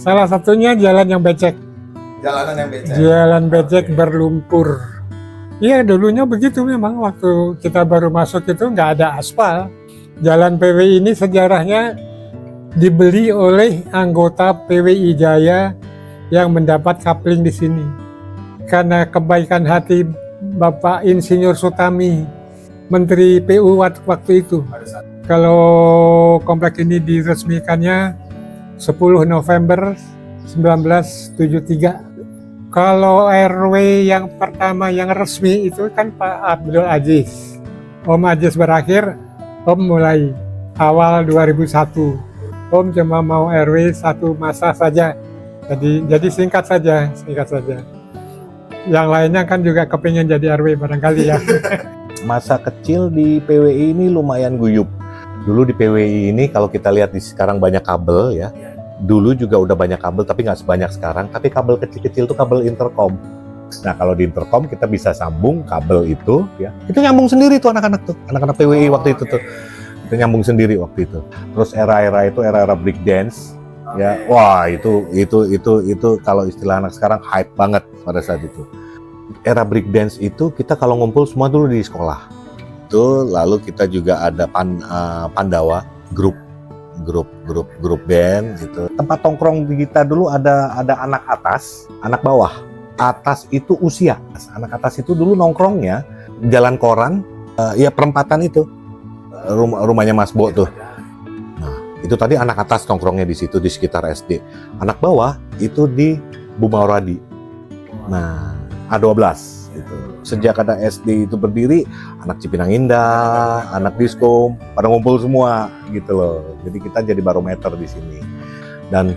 Salah satunya jalan yang becek. Jalanan yang becek. Jalan becek berlumpur. Iya, dulunya begitu memang. Waktu kita baru masuk itu nggak ada aspal. Jalan PWI ini sejarahnya dibeli oleh anggota PWI Jaya yang mendapat kapling di sini. Karena kebaikan hati Bapak Insinyur Sutami, Menteri PU waktu itu. Kalau komplek ini diresmikannya 10 November 1973. Kalau RW yang pertama yang resmi itu kan Pak Abdul Aziz. Om Aziz berakhir, Om mulai awal 2001. Om cuma mau RW satu masa saja. Jadi singkat saja. Yang lainnya kan juga kepingin jadi RW barangkali ya. Masa kecil di PWI ini lumayan guyup. Dulu di PWI ini kalau kita lihat di sekarang banyak kabel ya. Dulu juga udah banyak kabel tapi nggak sebanyak sekarang. Tapi kabel kecil-kecil itu kabel intercom. Nah kalau di intercom kita bisa sambung kabel itu ya. Itu nyambung sendiri tuh anak-anak tuh. Anak-anak PWI waktu itu tuh. Itu nyambung sendiri waktu itu. Terus era-era itu era-era break dance. Ya, wah itu kalau istilah anak sekarang hype banget pada saat itu. Era break dance itu kita kalau ngumpul semua dulu di sekolah. Itu lalu kita juga ada Pandawa grup band gitu. Tempat tongkrong kita dulu ada anak atas, anak bawah. Atas itu usia. Anak atas itu dulu nongkrongnya Jalan Koran, ya perempatan itu. Rumahnya Mas Bo tuh. Itu tadi anak atas nongkrongnya di situ di sekitar SD. Anak bawah itu di Bumauradi. Nah, A12 gitu. Sejak ada SD itu berdiri, anak Cipinang Indah, anak Diskom pada ngumpul semua gitu loh. Jadi kita jadi barometer di sini. Dan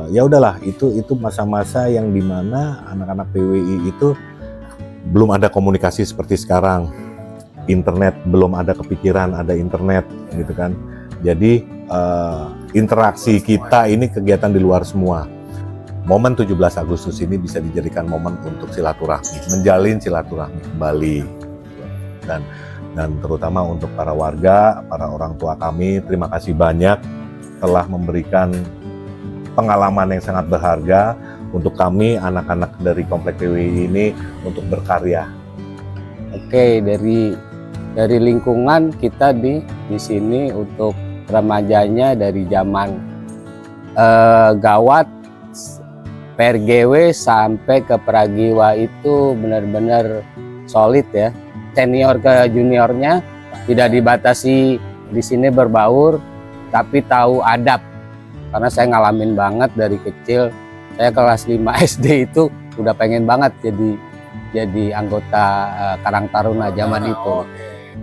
ya udahlah, itu masa-masa yang dimana anak-anak PWI itu belum ada komunikasi seperti sekarang. Internet belum ada kepikiran ada internet gitu kan. Jadi interaksi kita ini kegiatan di luar semua. Momen 17 Agustus ini bisa dijadikan momen untuk silaturahmi, menjalin silaturahmi kembali. Dan terutama untuk para warga, para orang tua kami, terima kasih banyak telah memberikan pengalaman yang sangat berharga untuk kami anak-anak dari Komplek PWI ini untuk berkarya. Oke, dari lingkungan kita di sini untuk remajanya dari zaman gawat PRGW sampai ke Pragiwa itu benar-benar solid ya. Senior ke juniornya tidak dibatasi di sini berbaur, tapi tahu adab. Karena saya ngalamin banget dari kecil. Saya kelas 5 SD itu udah pengen banget jadi anggota Karang Taruna zaman itu.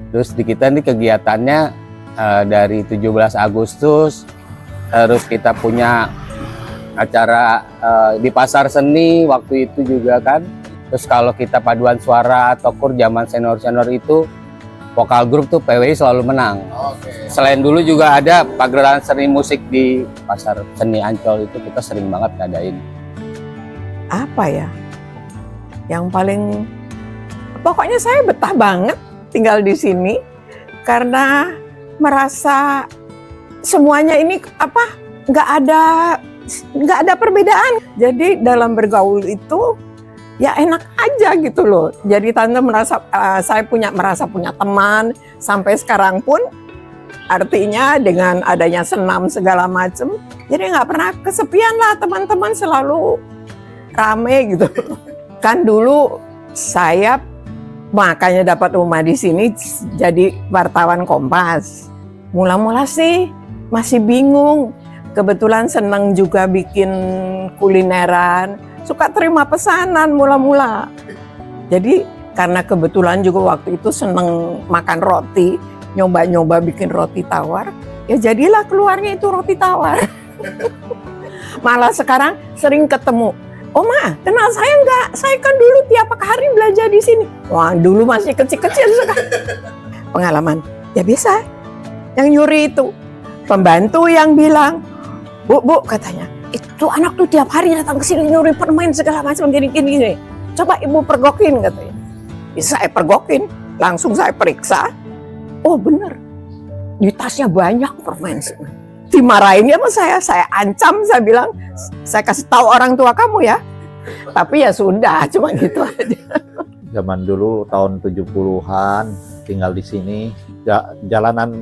Terus di kita ini kegiatannya dari 17 Agustus, terus kita punya acara di pasar seni waktu itu juga kan. Terus kalau kita paduan suara atau kur zaman senior-senior itu, vokal grup tuh PWI selalu menang. Selain dulu juga ada pagelaran seni musik di pasar seni Ancol, itu kita sering banget ngadain. Apa ya? Yang paling, pokoknya saya betah banget tinggal di sini karena merasa semuanya ini nggak ada perbedaan. Jadi dalam bergaul itu ya enak aja gitu loh. Jadi tante merasa saya merasa punya teman sampai sekarang pun, artinya dengan adanya senam segala macem, jadi nggak pernah kesepian lah, teman-teman selalu rame gitu. Kan dulu saya makanya dapat rumah di sini jadi wartawan Kompas. Mula-mula sih masih bingung. Kebetulan senang juga bikin kulineran, suka terima pesanan mula-mula. Jadi karena kebetulan juga waktu itu senang makan roti, nyoba-nyoba bikin roti tawar, ya jadilah keluarnya itu roti tawar. Malah sekarang sering ketemu, "Oma, kenal saya enggak? Saya kan dulu tiap hari belajar di sini." Wah, dulu masih kecil-kecil sekali. Pengalaman, ya bisa. Yang nyuri itu pembantu yang bilang, Bu, katanya, "Itu anak tuh tiap hari datang ke sini nyuri permen segala macam gini. Coba ibu pergokin," katanya. Ya, saya pergokin, langsung saya periksa. Oh bener, di tasnya banyak permen. dimarahinnya sama saya ancam, saya bilang, saya kasih tahu orang tua kamu ya. Tapi ya sudah, cuma gitu aja. Zaman dulu tahun 70-an tinggal di sini. Jalanan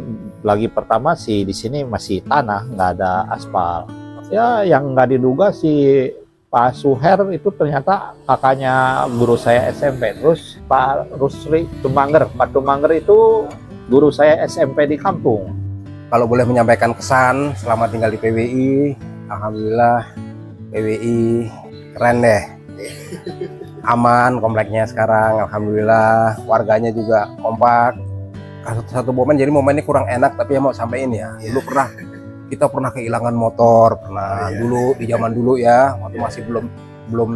lagi pertama sih di sini masih tanah, nggak ada aspal. Ya yang nggak diduga si Pak Suher itu ternyata kakaknya guru saya SMP. Terus Pak Rusli Tumangger, Pak Tumangger itu guru saya SMP di kampung. Kalau boleh menyampaikan kesan selama tinggal di PWI, alhamdulillah PWI keren deh. Aman kompleknya sekarang, alhamdulillah. Warganya juga kompak. Satu momen, jadi momen ini kurang enak, tapi ya mau sampein ya. Dulu kita pernah kehilangan motor, dulu di zaman dulu ya, waktu masih belum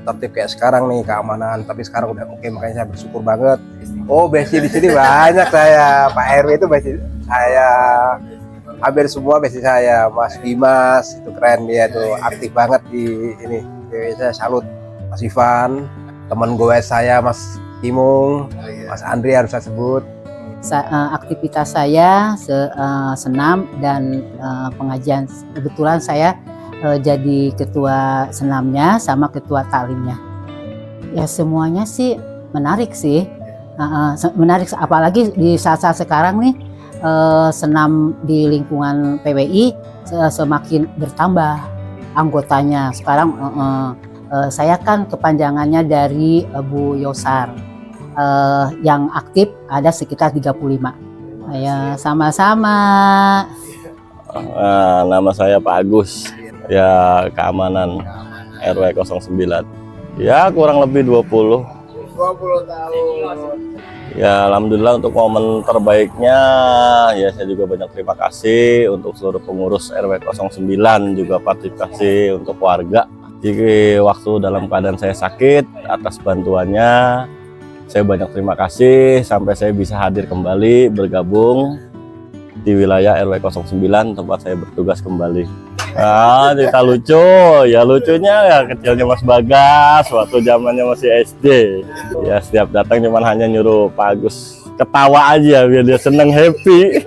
tertib kayak sekarang nih keamanan, tapi sekarang udah oke, makanya saya bersyukur banget. Oh, besi di sini banyak saya, Pak RW itu besi saya, hampir semua besi saya, Mas Dimas itu keren dia tuh, aktif banget di ini. Saya salut Mas Ivan, teman gue saya Mas Timung, Mas Andri harus saya sebut. Aktivitas saya senam dan pengajian. Kebetulan saya jadi ketua senamnya sama ketua taklimnya. Ya semuanya sih menarik sih, menarik apalagi di saat-saat sekarang nih senam di lingkungan PWI semakin bertambah anggotanya. Sekarang saya kan kepanjangannya dari Bu Yosar. Yang aktif ada sekitar 35. Ya, sama-sama. Nama saya Pak Agus, ya keamanan RW 09. Ya kurang lebih 20 tahun. Ya alhamdulillah untuk momen terbaiknya ya saya juga banyak terima kasih untuk seluruh pengurus RW 09, juga partisipasi untuk warga. Jadi waktu dalam keadaan saya sakit, atas bantuannya saya banyak terima kasih sampai saya bisa hadir kembali bergabung di wilayah RW 09 tempat saya bertugas kembali. Cerita lucu, ya lucunya ya kecilnya Mas Bagas waktu zamannya masih SD. Ya setiap datang cuman hanya nyuruh Pak Agus ketawa aja biar dia seneng, happy.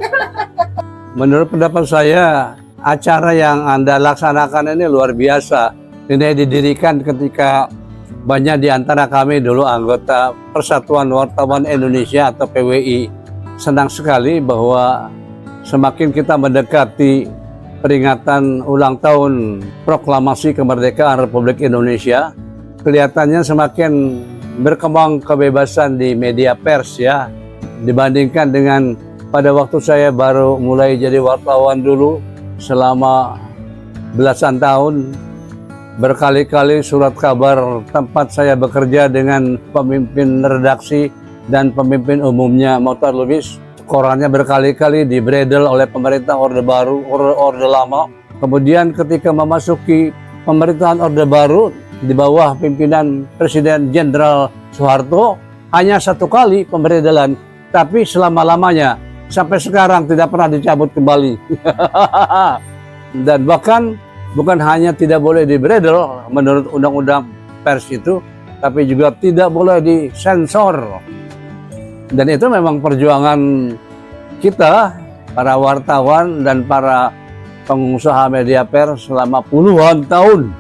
Menurut pendapat saya, acara yang Anda laksanakan ini luar biasa. Ini didirikan ketika banyak di antara kami dulu anggota Persatuan Wartawan Indonesia atau PWI. Senang sekali bahwa semakin kita mendekati peringatan ulang tahun Proklamasi Kemerdekaan Republik Indonesia, kelihatannya semakin berkembang kebebasan di media pers ya. Dibandingkan dengan pada waktu saya baru mulai jadi wartawan dulu selama belasan tahun, berkali-kali surat kabar tempat saya bekerja dengan pemimpin redaksi dan pemimpin umumnya Mokhtar Lubis. Korannya berkali-kali dibredel oleh pemerintah Orde Baru, Orde Lama. Kemudian ketika memasuki pemerintahan Orde Baru di bawah pimpinan Presiden Jenderal Soeharto, hanya satu kali pembredelan, tapi selama-lamanya sampai sekarang tidak pernah dicabut kembali. Dan bahkan bukan hanya tidak boleh dibredel menurut undang-undang pers itu, tapi juga tidak boleh disensor. Dan itu memang perjuangan kita, para wartawan dan para pengusaha media pers selama puluhan tahun.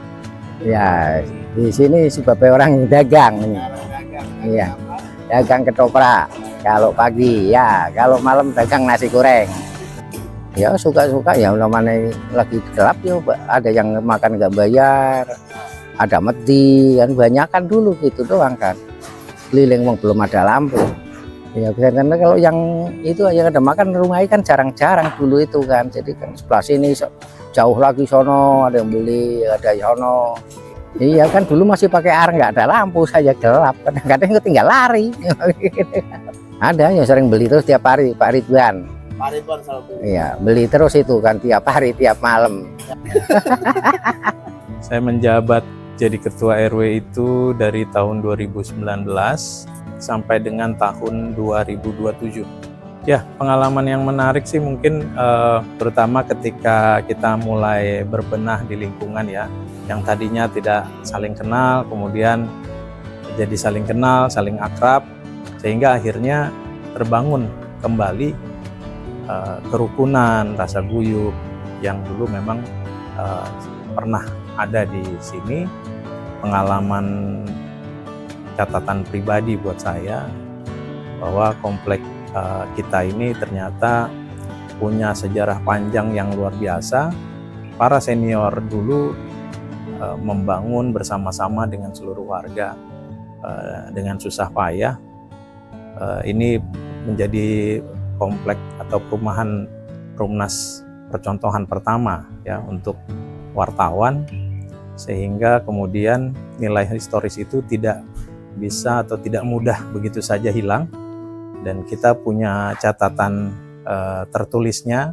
Ya, di sini sebagai orang yang dagang ini. Iya, dagang ketoprak. Kalau pagi ya, kalau malam dagang nasi goreng. Ya suka-suka ya, namanya lagi gelap ya, ada yang makan nggak bayar, ada mati, kan banyak kan dulu gitu doang kan. Keliling belum ada lampu. Ya karena kalau yang itu yang ada makan rumah kan jarang-jarang dulu itu kan, jadi kan sebelah sini jauh lagi sono ada yang beli, ada sono. Iya kan dulu masih pakai arang, nggak ada lampu saja gelap, kadang-kadang tinggal lari. Ada yang sering beli terus tiap hari, Pak Ridwan. Pak Ridwan selalu. Iya beli terus itu kan tiap hari tiap malam. Saya menjabat jadi ketua RW itu dari tahun 2019 sampai dengan tahun 2027. Ya, pengalaman yang menarik sih mungkin terutama ketika kita mulai berbenah di lingkungan ya, yang tadinya tidak saling kenal, kemudian jadi saling kenal, saling akrab, sehingga akhirnya terbangun kembali kerukunan, rasa guyup, yang dulu memang pernah ada di sini. Pengalaman catatan pribadi buat saya bahwa komplek kita ini ternyata punya sejarah panjang yang luar biasa. Para senior dulu membangun bersama-sama dengan seluruh warga dengan susah payah. Ini menjadi komplek atau perumahan Perumnas percontohan pertama ya untuk wartawan, sehingga kemudian nilai historis itu tidak bisa atau tidak mudah begitu saja hilang, dan kita punya catatan tertulisnya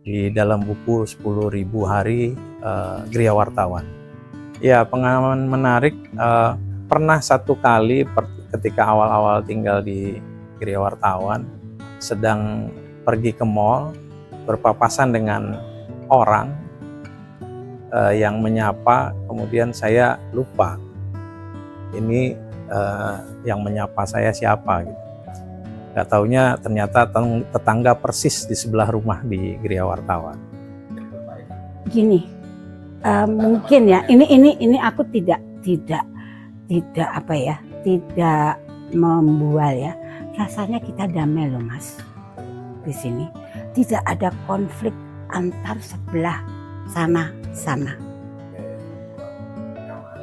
di dalam buku 10.000 hari Gria Wartawan. Ya, pengalaman menarik, pernah satu kali ketika awal-awal tinggal di Gria Wartawan, sedang pergi ke mall, berpapasan dengan orang yang menyapa, kemudian saya lupa ini yang menyapa saya siapa gitu. Gak taunya ternyata tetangga persis di sebelah rumah di Gria Wartawan. Gini, mungkin ya ini aku tidak apa ya, tidak membual ya. Rasanya kita damai loh Mas di sini. Tidak ada konflik antar sebelah sana.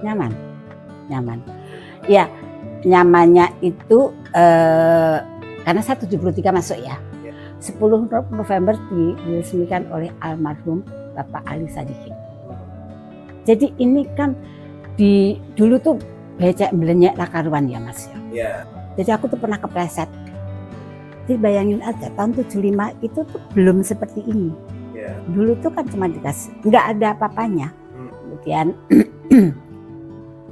Nyaman. Ya, nyamannya itu karena saya 73 masuk ya. 10 November diresmikan oleh almarhum Bapak Ali Sadikin. Jadi ini kan dulu tuh becek melenyek lakaruan ya Mas ya. Jadi aku tuh pernah kepleset. Jadi bayangin aja tahun 75 itu tuh belum seperti ini. Dulu tuh kan cuma dikasih, nggak ada apa-apanya. Kemudian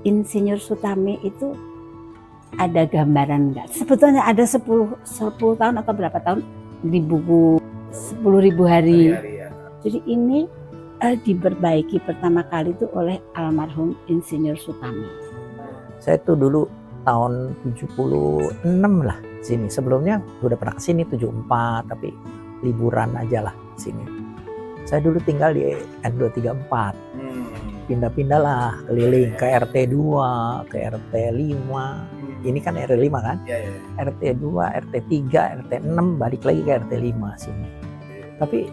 Insinyur Sutami itu ada gambaran nggak? Sebetulnya ada 10 tahun atau berapa tahun di buku 10.000 hari. Jadi ini diperbaiki pertama kali itu oleh almarhum Insinyur Sutami. Saya tuh dulu tahun 76 lah sini. Sebelumnya udah pernah kesini 74, tapi liburan aja lah sini. Saya dulu tinggal di N234. Pindah-pindah lah keliling ke RT 2, ke RT 5. Ini kan RT 5 kan? RT 2, RT 3, RT 6, balik lagi ke RT 5 sini. Tapi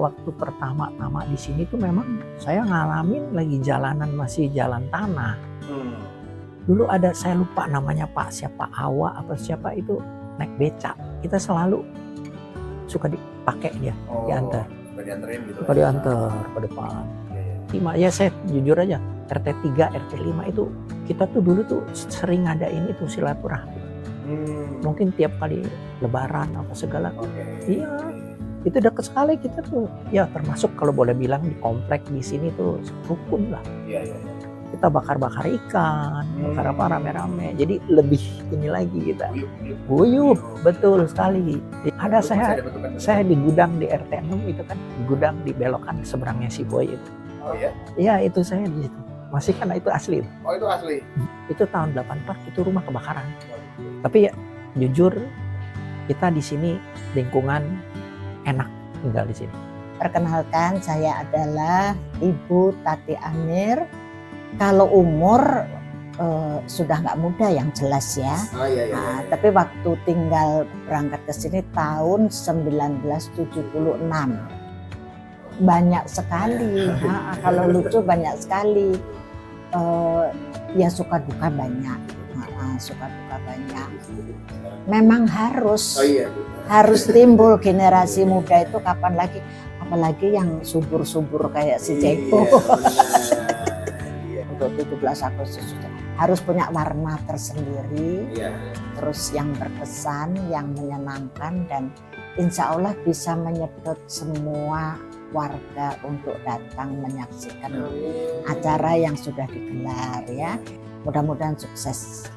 waktu pertama-tama di sini tuh memang saya ngalamin lagi jalanan masih jalan tanah. Dulu ada, saya lupa namanya Pak siapa, Awa apa siapa itu, naik becak. Kita selalu suka dipakai dia, diantar. Suka diantar ke depan. Ya saya jujur aja, RT 3, RT 5 itu kita tuh dulu tuh sering ngadain itu silaturahmi. Mungkin tiap kali lebaran apa segala. Iya, itu dekat sekali kita tuh. Ya termasuk kalau boleh bilang di komplek di sini tuh rukun lah. Kita bakar-bakar ikan, bakar apa rame-rame. Jadi lebih ini lagi kita. Guyup, betul sekali. Ada saya di gudang di RT 6 itu kan, di gudang di belokan seberangnya si Boy itu. Oh ya? Iya, itu saya di situ. Masih kan itu asli. Oh itu asli? Itu tahun 84 itu rumah kebakaran. Tapi ya jujur kita di sini lingkungan enak tinggal di sini. Perkenalkan, saya adalah Ibu Tati Amir. Kalau umur sudah nggak muda yang jelas ya. Nah, tapi waktu tinggal berangkat ke sini tahun 1976. Banyak sekali, kalau lucu banyak sekali. Ya suka duka banyak, suka duka banyak. Memang harus timbul generasi muda itu kapan lagi, apalagi yang subur-subur kayak si Jeko. Untuk 17 Agustus harus punya warna tersendiri, terus yang berkesan, yang menyenangkan, dan insya Allah bisa menyedot semua warga untuk datang menyaksikan acara yang sudah digelar ya. Mudah-mudahan sukses.